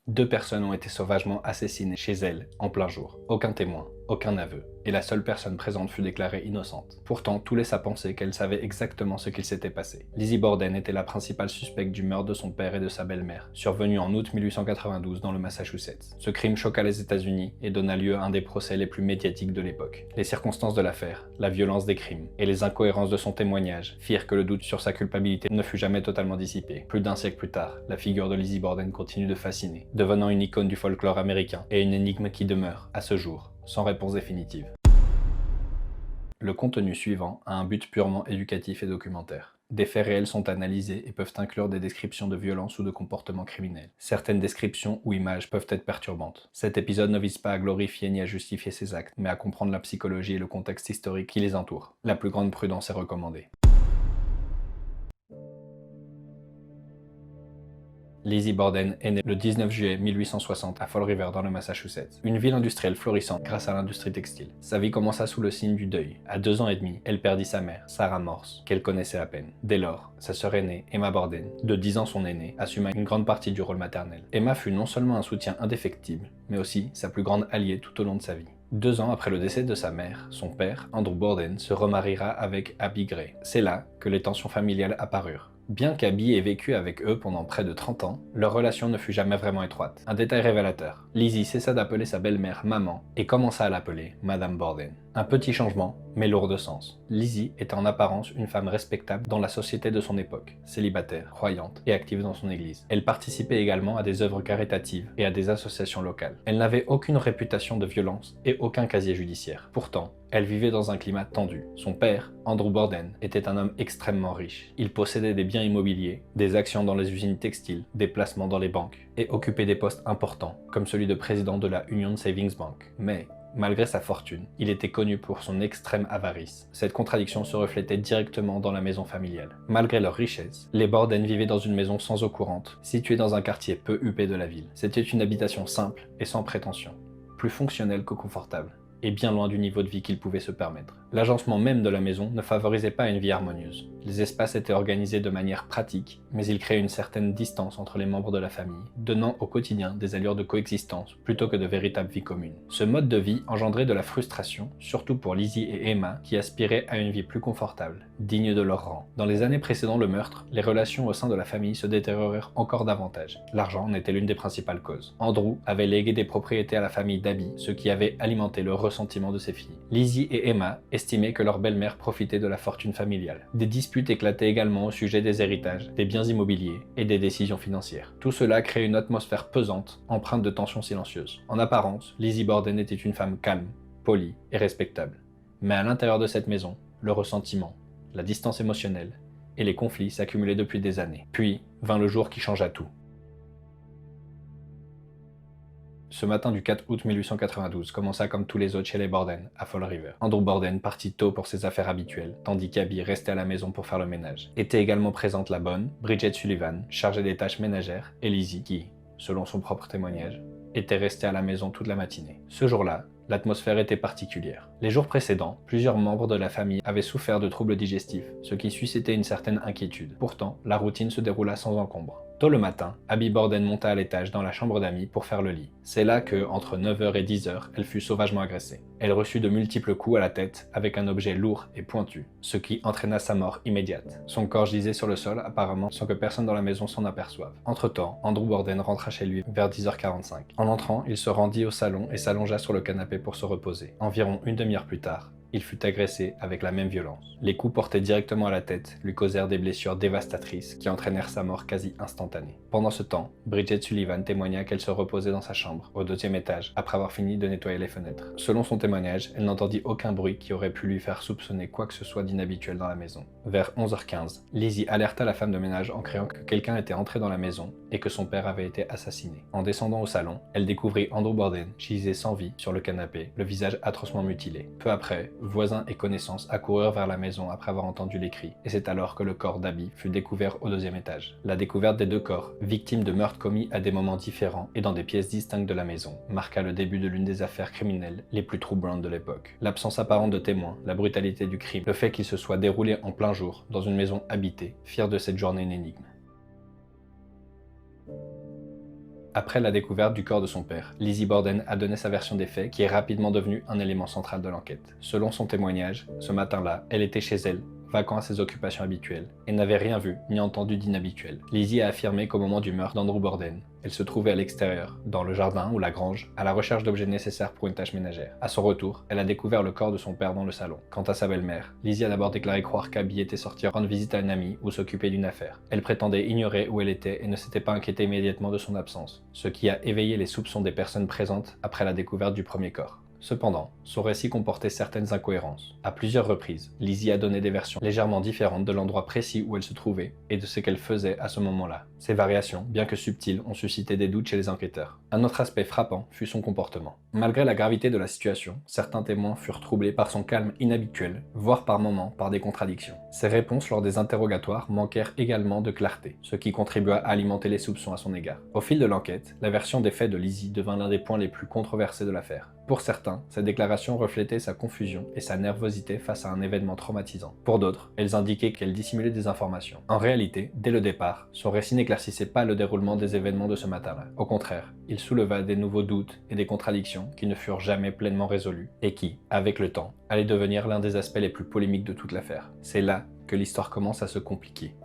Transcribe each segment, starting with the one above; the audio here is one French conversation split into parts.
2 personnes ont été sauvagement assassinées chez elle, en plein jour. Aucun témoin, aucun aveu, et la seule personne présente fut déclarée innocente. Pourtant, tout laisse à penser qu'elle savait exactement ce qu'il s'était passé. Lizzie Borden était la principale suspecte du meurtre de son père et de sa belle-mère, survenu en août 1892 dans le Massachusetts. Ce crime choqua les États-Unis et donna lieu à un des procès les plus médiatiques de l'époque. Les circonstances de l'affaire, la violence des crimes et les incohérences de son témoignage firent que le doute sur sa culpabilité ne fut jamais totalement dissipé. Plus d'un siècle plus tard, la figure de Lizzie Borden continue de fasciner, devenant une icône du folklore américain et une énigme qui demeure, à ce jour, sans réponse définitive. Le contenu suivant a un but purement éducatif et documentaire. Des faits réels sont analysés et peuvent inclure des descriptions de violences ou de comportements criminels. Certaines descriptions ou images peuvent être perturbantes. Cet épisode ne vise pas à glorifier ni à justifier ces actes, mais à comprendre la psychologie et le contexte historique qui les entoure. La plus grande prudence est recommandée. Lizzie Borden est née le 19 juillet 1860 à Fall River dans le Massachusetts, une ville industrielle florissante grâce à l'industrie textile. Sa vie commença sous le signe du deuil. À 2 ans et demi, elle perdit sa mère, Sarah Morse, qu'elle connaissait à peine. Dès lors, sa sœur aînée, Emma Borden, de 10 ans son aînée, assuma une grande partie du rôle maternel. Emma fut non seulement un soutien indéfectible, mais aussi sa plus grande alliée tout au long de sa vie. 2 ans après le décès de sa mère, son père, Andrew Borden, se remariera avec Abby Gray. C'est là que les tensions familiales apparurent. Bien qu'Abby ait vécu avec eux pendant près de 30 ans, leur relation ne fut jamais vraiment étroite. Un détail révélateur, Lizzie cessa d'appeler sa belle-mère maman et commença à l'appeler Madame Borden. Un petit changement, mais lourd de sens. Lizzie était en apparence une femme respectable dans la société de son époque, célibataire, croyante et active dans son église. Elle participait également à des œuvres caritatives et à des associations locales. Elle n'avait aucune réputation de violence et aucun casier judiciaire. Pourtant, elle vivait dans un climat tendu. Son père, Andrew Borden, était un homme extrêmement riche. Il possédait des biens immobiliers, des actions dans les usines textiles, des placements dans les banques, et occupait des postes importants, comme celui de président de la Union Savings Bank. Mais, malgré sa fortune, il était connu pour son extrême avarice. Cette contradiction se reflétait directement dans la maison familiale. Malgré leur richesse, les Borden vivaient dans une maison sans eau courante, située dans un quartier peu huppé de la ville. C'était une habitation simple et sans prétention, plus fonctionnelle que confortable, et bien loin du niveau de vie qu'ils pouvaient se permettre. L'agencement même de la maison ne favorisait pas une vie harmonieuse. Les espaces étaient organisés de manière pratique, mais ils créaient une certaine distance entre les membres de la famille, donnant au quotidien des allures de coexistence plutôt que de véritables vies communes. Ce mode de vie engendrait de la frustration, surtout pour Lizzie et Emma, qui aspiraient à une vie plus confortable, digne de leur rang. Dans les années précédant le meurtre, les relations au sein de la famille se détériorèrent encore davantage. L'argent en était l'une des principales causes. Andrew avait légué des propriétés à la famille d'Abby, ce qui avait alimenté le ressentiment de ses filles. Lizzie et Emma estimaient que leur belle-mère profitait de la fortune familiale. Des disputes éclataient également au sujet des héritages, des biens immobiliers et des décisions financières. Tout cela créait une atmosphère pesante, empreinte de tensions silencieuses. En apparence, Lizzie Borden était une femme calme, polie et respectable. Mais à l'intérieur de cette maison, le ressentiment, la distance émotionnelle et les conflits s'accumulaient depuis des années. Puis vint le jour qui changea tout. Ce matin du 4 août 1892 commença comme tous les autres chez les Borden, à Fall River. Andrew Borden partit tôt pour ses affaires habituelles, tandis qu'Abby restait à la maison pour faire le ménage. Était également présente la bonne, Bridget Sullivan, chargée des tâches ménagères, et Lizzie, qui, selon son propre témoignage, était restée à la maison toute la matinée. Ce jour-là, l'atmosphère était particulière. Les jours précédents, plusieurs membres de la famille avaient souffert de troubles digestifs, ce qui suscitait une certaine inquiétude. Pourtant, la routine se déroula sans encombre. Tôt le matin, Abby Borden monta à l'étage dans la chambre d'Amy pour faire le lit. C'est là que, entre 9h et 10h, elle fut sauvagement agressée. Elle reçut de multiples coups à la tête avec un objet lourd et pointu, ce qui entraîna sa mort immédiate. Son corps gisait sur le sol, apparemment sans que personne dans la maison s'en aperçoive. Entre-temps, Andrew Borden rentra chez lui vers 10h45. En entrant, il se rendit au salon et s'allongea sur le canapé pour se reposer. Environ une demi-heure plus tard, il fut agressé avec la même violence. Les coups portés directement à la tête lui causèrent des blessures dévastatrices qui entraînèrent sa mort quasi instantanée. Pendant ce temps, Bridget Sullivan témoigna qu'elle se reposait dans sa chambre, au 2e étage, après avoir fini de nettoyer les fenêtres. Selon son témoignage, elle n'entendit aucun bruit qui aurait pu lui faire soupçonner quoi que ce soit d'inhabituel dans la maison. Vers 11h15, Lizzie alerta la femme de ménage en criant que quelqu'un était entré dans la maison et que son père avait été assassiné. En descendant au salon, elle découvrit Andrew Borden gisé sans vie sur le canapé, le visage atrocement mutilé. Peu après, voisins et connaissances accoururent vers la maison après avoir entendu les cris, et c'est alors que le corps d'Abby fut découvert au 2e étage. La découverte des 2 corps, victimes de meurtres commis à des moments différents et dans des pièces distinctes de la maison, marqua le début de l'une des affaires criminelles les plus troublantes de l'époque. L'absence apparente de témoins, la brutalité du crime, le fait qu'il se soit déroulé en plein jour, dans une maison habitée, firent de cette journée une énigme. Après la découverte du corps de son père, Lizzie Borden a donné sa version des faits qui est rapidement devenue un élément central de l'enquête. Selon son témoignage, ce matin-là, elle était chez elle, vaquant à ses occupations habituelles, et n'avait rien vu ni entendu d'inhabituel. Lizzie a affirmé qu'au moment du meurtre d'Andrew Borden, elle se trouvait à l'extérieur, dans le jardin ou la grange, à la recherche d'objets nécessaires pour une tâche ménagère. À son retour, elle a découvert le corps de son père dans le salon. Quant à sa belle-mère, Lizzie a d'abord déclaré croire qu'Abby était sortie rendre visite à une amie ou s'occuper d'une affaire. Elle prétendait ignorer où elle était et ne s'était pas inquiétée immédiatement de son absence, ce qui a éveillé les soupçons des personnes présentes après la découverte du premier corps. Cependant, son récit comportait certaines incohérences. À plusieurs reprises, Lizzie a donné des versions légèrement différentes de l'endroit précis où elle se trouvait et de ce qu'elle faisait à ce moment-là. Ces variations, bien que subtiles, ont suscité des doutes chez les enquêteurs. Un autre aspect frappant fut son comportement. Malgré la gravité de la situation, certains témoins furent troublés par son calme inhabituel, voire par moments par des contradictions. Ses réponses lors des interrogatoires manquèrent également de clarté, ce qui contribua à alimenter les soupçons à son égard. Au fil de l'enquête, la version des faits de Lizzie devint l'un des points les plus controversés de l'affaire. Pour certains, cette déclaration reflétait sa confusion et sa nervosité face à un événement traumatisant. Pour d'autres, elles indiquaient qu'elle dissimulait des informations. En réalité, dès le départ, son récit n'éclaircissait pas le déroulement des événements de ce matin-là. Au contraire, il souleva des nouveaux doutes et des contradictions qui ne furent jamais pleinement résolues et qui, avec le temps, allaient devenir l'un des aspects les plus polémiques de toute l'affaire. C'est là que l'histoire commence à se compliquer.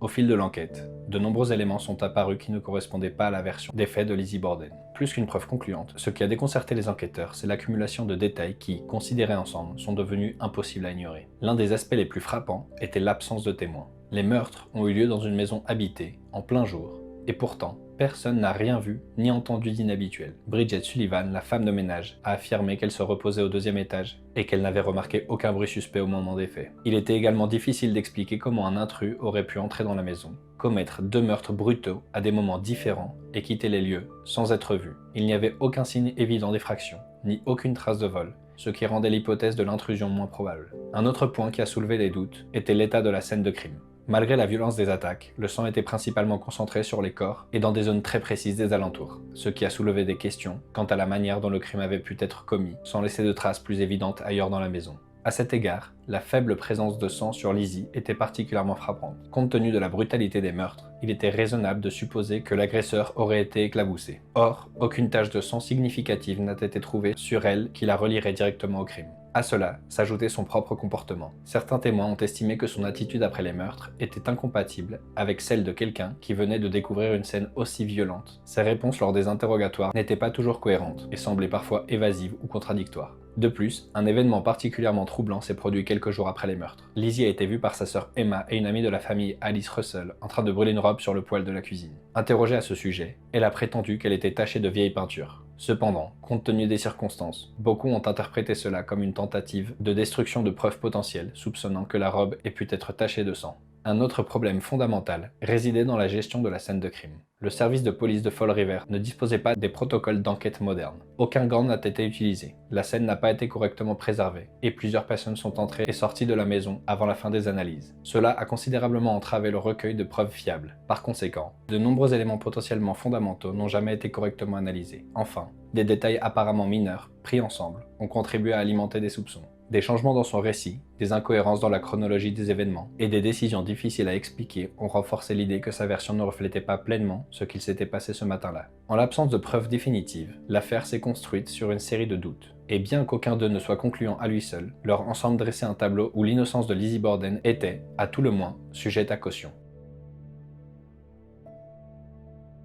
Au fil de l'enquête, de nombreux éléments sont apparus qui ne correspondaient pas à la version des faits de Lizzie Borden. Plus qu'une preuve concluante, ce qui a déconcerté les enquêteurs, c'est l'accumulation de détails qui, considérés ensemble, sont devenus impossibles à ignorer. L'un des aspects les plus frappants était l'absence de témoins. Les meurtres ont eu lieu dans une maison habitée, en plein jour, et pourtant, personne n'a rien vu ni entendu d'inhabituel. Bridget Sullivan, la femme de ménage, a affirmé qu'elle se reposait au deuxième étage et qu'elle n'avait remarqué aucun bruit suspect au moment des faits. Il était également difficile d'expliquer comment un intrus aurait pu entrer dans la maison, commettre 2 meurtres brutaux à des moments différents et quitter les lieux sans être vu. Il n'y avait aucun signe évident d'effraction, ni aucune trace de vol, ce qui rendait l'hypothèse de l'intrusion moins probable. Un autre point qui a soulevé des doutes était l'état de la scène de crime. Malgré la violence des attaques, le sang était principalement concentré sur les corps et dans des zones très précises des alentours, ce qui a soulevé des questions quant à la manière dont le crime avait pu être commis, sans laisser de traces plus évidentes ailleurs dans la maison. À cet égard, la faible présence de sang sur Lizzie était particulièrement frappante. Compte tenu de la brutalité des meurtres, il était raisonnable de supposer que l'agresseur aurait été éclaboussé. Or, aucune tache de sang significative n'a été trouvée sur elle qui la relierait directement au crime. À cela s'ajoutait son propre comportement. Certains témoins ont estimé que son attitude après les meurtres était incompatible avec celle de quelqu'un qui venait de découvrir une scène aussi violente. Ses réponses lors des interrogatoires n'étaient pas toujours cohérentes et semblaient parfois évasives ou contradictoires. De plus, un événement particulièrement troublant s'est produit quelques jours après les meurtres. Lizzie a été vue par sa sœur Emma et une amie de la famille, Alice Russell, en train de brûler une robe sur le poêle de la cuisine. Interrogée à ce sujet, elle a prétendu qu'elle était tachée de vieilles peintures. Cependant, compte tenu des circonstances, beaucoup ont interprété cela comme une tentative de destruction de preuves potentielles, soupçonnant que la robe ait pu être tachée de sang. Un autre problème fondamental résidait dans la gestion de la scène de crime. Le service de police de Fall River ne disposait pas des protocoles d'enquête modernes. Aucun gant n'a été utilisé, la scène n'a pas été correctement préservée, et plusieurs personnes sont entrées et sorties de la maison avant la fin des analyses. Cela a considérablement entravé le recueil de preuves fiables. Par conséquent, de nombreux éléments potentiellement fondamentaux n'ont jamais été correctement analysés. Enfin, des détails apparemment mineurs, pris ensemble, ont contribué à alimenter des soupçons. Des changements dans son récit, des incohérences dans la chronologie des événements et des décisions difficiles à expliquer ont renforcé l'idée que sa version ne reflétait pas pleinement ce qu'il s'était passé ce matin-là. En l'absence de preuves définitives, l'affaire s'est construite sur une série de doutes. Et bien qu'aucun d'eux ne soit concluant à lui seul, leur ensemble dressait un tableau où l'innocence de Lizzie Borden était, à tout le moins, sujette à caution.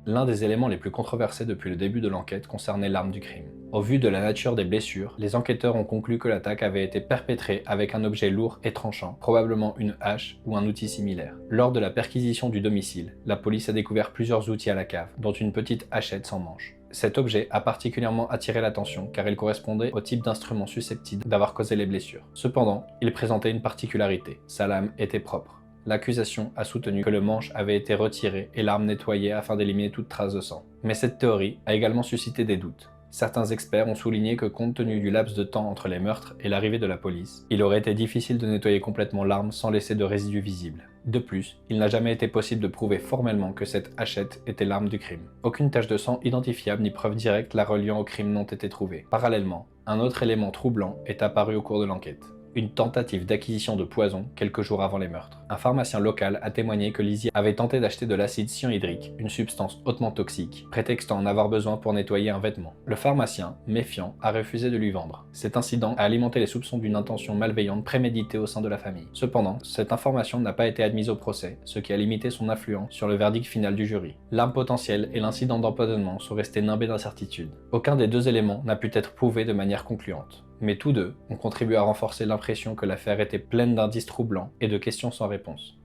L'un des éléments les plus controversés depuis le début de l'enquête concernait l'arme du crime. Au vu de la nature des blessures, les enquêteurs ont conclu que l'attaque avait été perpétrée avec un objet lourd et tranchant, probablement une hache ou un outil similaire. Lors de la perquisition du domicile, la police a découvert plusieurs outils à la cave, dont une petite hachette sans manche. Cet objet a particulièrement attiré l'attention car il correspondait au type d'instrument susceptible d'avoir causé les blessures. Cependant, il présentait une particularité, sa lame était propre. L'accusation a soutenu que le manche avait été retiré et l'arme nettoyée afin d'éliminer toute trace de sang. Mais cette théorie a également suscité des doutes. Certains experts ont souligné que compte tenu du laps de temps entre les meurtres et l'arrivée de la police, il aurait été difficile de nettoyer complètement l'arme sans laisser de résidus visibles. De plus, il n'a jamais été possible de prouver formellement que cette hachette était l'arme du crime. Aucune tache de sang identifiable ni preuve directe la reliant au crime n'ont été trouvées. Parallèlement, un autre élément troublant est apparu au cours de l'enquête. une tentative d'acquisition de poison quelques jours avant les meurtres. Un pharmacien local a témoigné que Lizzie avait tenté d'acheter de l'acide cyanhydrique, une substance hautement toxique, prétextant en avoir besoin pour nettoyer un vêtement. Le pharmacien, méfiant, a refusé de lui vendre. Cet incident a alimenté les soupçons d'une intention malveillante préméditée au sein de la famille. Cependant, cette information n'a pas été admise au procès, ce qui a limité son influence sur le verdict final du jury. L'arme potentielle et l'incident d'empoisonnement sont restés nimbés d'incertitudes. Aucun des deux éléments n'a pu être prouvé de manière concluante. Mais tous deux ont contribué à renforcer l'impression que l'affaire était pleine d'indices troublants et de questions sans réponse.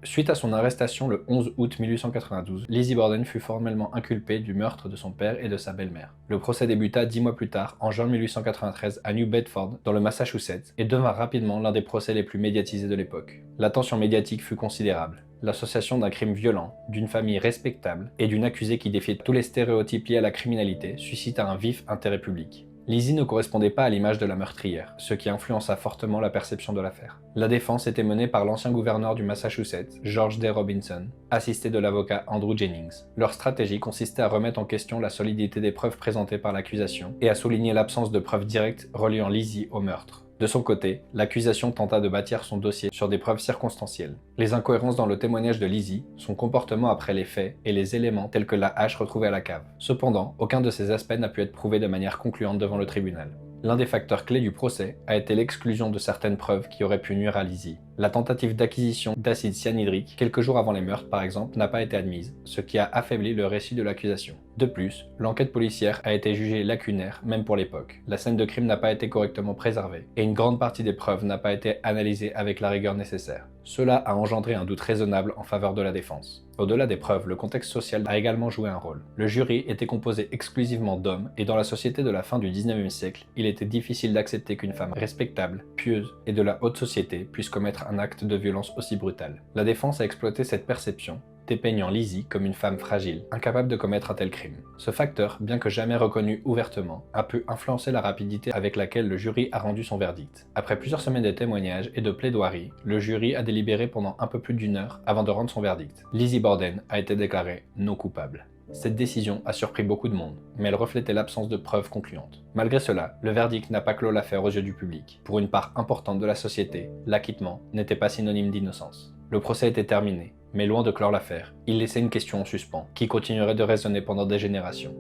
Suite à son arrestation le 11 août 1892, Lizzie Borden fut formellement inculpée du meurtre de son père et de sa belle-mère. Le procès débuta 10 mois plus tard, en juin 1893, à New Bedford, dans le Massachusetts, et devint rapidement l'un des procès les plus médiatisés de l'époque. L'attention médiatique fut considérable. L'association d'un crime violent, d'une famille respectable et d'une accusée qui défiait tous les stéréotypes liés à la criminalité suscita un vif intérêt public. Lizzie ne correspondait pas à l'image de la meurtrière, ce qui influença fortement la perception de l'affaire. La défense était menée par l'ancien gouverneur du Massachusetts, George D. Robinson, assisté de l'avocat Andrew Jennings. Leur stratégie consistait à remettre en question la solidité des preuves présentées par l'accusation et à souligner l'absence de preuves directes reliant Lizzie au meurtre. De son côté, l'accusation tenta de bâtir son dossier sur des preuves circonstancielles. Les incohérences dans le témoignage de Lizzie, son comportement après les faits et les éléments tels que la hache retrouvée à la cave. Cependant, aucun de ces aspects n'a pu être prouvé de manière concluante devant le tribunal. L'un des facteurs clés du procès a été l'exclusion de certaines preuves qui auraient pu nuire à Lizzie. La tentative d'acquisition d'acide cyanhydrique, quelques jours avant les meurtres par exemple, n'a pas été admise, ce qui a affaibli le récit de l'accusation. De plus, l'enquête policière a été jugée lacunaire, même pour l'époque. La scène de crime n'a pas été correctement préservée, et une grande partie des preuves n'a pas été analysée avec la rigueur nécessaire. Cela a engendré un doute raisonnable en faveur de la défense. Au-delà des preuves, le contexte social a également joué un rôle. Le jury était composé exclusivement d'hommes, et dans la société de la fin du 19e siècle, il était difficile d'accepter qu'une femme respectable, pieuse et de la haute société puisse commettre un acte de violence aussi brutal. La défense a exploité cette perception, dépeignant Lizzie comme une femme fragile, incapable de commettre un tel crime. Ce facteur, bien que jamais reconnu ouvertement, a pu influencer la rapidité avec laquelle le jury a rendu son verdict. Après plusieurs semaines de témoignages et de plaidoiries, le jury a délibéré pendant un peu plus d'une heure avant de rendre son verdict. Lizzie Borden a été déclarée non coupable. Cette décision a surpris beaucoup de monde, mais elle reflétait l'absence de preuves concluantes. Malgré cela, le verdict n'a pas clos l'affaire aux yeux du public. Pour une part importante de la société, l'acquittement n'était pas synonyme d'innocence. Le procès était terminé, mais loin de clore l'affaire, il laissait une question en suspens, qui continuerait de résonner pendant des générations.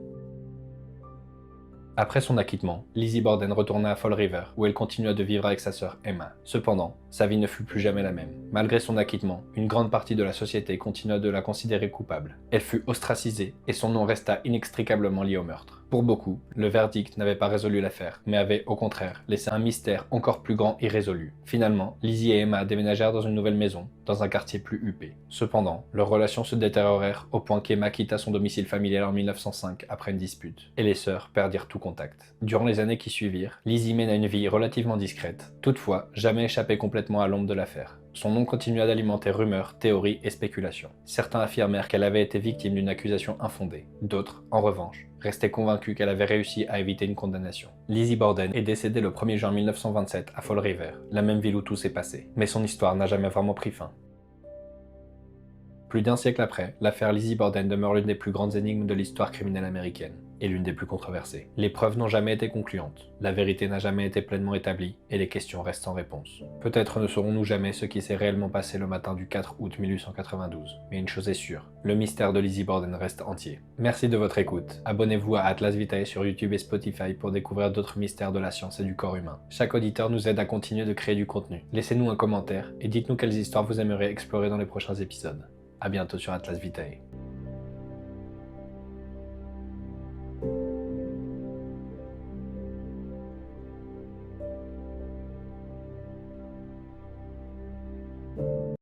Après son acquittement, Lizzie Borden retourna à Fall River, où elle continua de vivre avec sa sœur Emma. Cependant, sa vie ne fut plus jamais la même. Malgré son acquittement, une grande partie de la société continua de la considérer coupable. Elle fut ostracisée, et son nom resta inextricablement lié au meurtre. Pour beaucoup, le verdict n'avait pas résolu l'affaire, mais avait, au contraire, laissé un mystère encore plus grand irrésolu. Finalement, Lizzie et Emma déménagèrent dans une nouvelle maison, dans un quartier plus huppé. Cependant, leurs relations se détériorèrent au point qu'Emma quitta son domicile familial en 1905 après une dispute, et les sœurs perdirent tout contact. Durant les années qui suivirent, Lizzie mena une vie relativement discrète, toutefois jamais échappée complètement à l'ombre de l'affaire. Son nom continua d'alimenter rumeurs, théories et spéculations. Certains affirmèrent qu'elle avait été victime d'une accusation infondée. D'autres, en revanche, restaient convaincus qu'elle avait réussi à éviter une condamnation. Lizzie Borden est décédée le 1er juin 1927 à Fall River, la même ville où tout s'est passé. Mais son histoire n'a jamais vraiment pris fin. Plus d'un siècle après, l'affaire Lizzie Borden demeure l'une des plus grandes énigmes de l'histoire criminelle américaine, et l'une des plus controversées. Les preuves n'ont jamais été concluantes, la vérité n'a jamais été pleinement établie, et les questions restent sans réponse. Peut-être ne saurons-nous jamais ce qui s'est réellement passé le matin du 4 août 1892, mais une chose est sûre, le mystère de Lizzie Borden reste entier. Merci de votre écoute, abonnez-vous à Atlas Vitae sur YouTube et Spotify pour découvrir d'autres mystères de la science et du corps humain. Chaque auditeur nous aide à continuer de créer du contenu. Laissez-nous un commentaire, et dites-nous quelles histoires vous aimeriez explorer dans les prochains épisodes. A bientôt sur Atlas Vitae.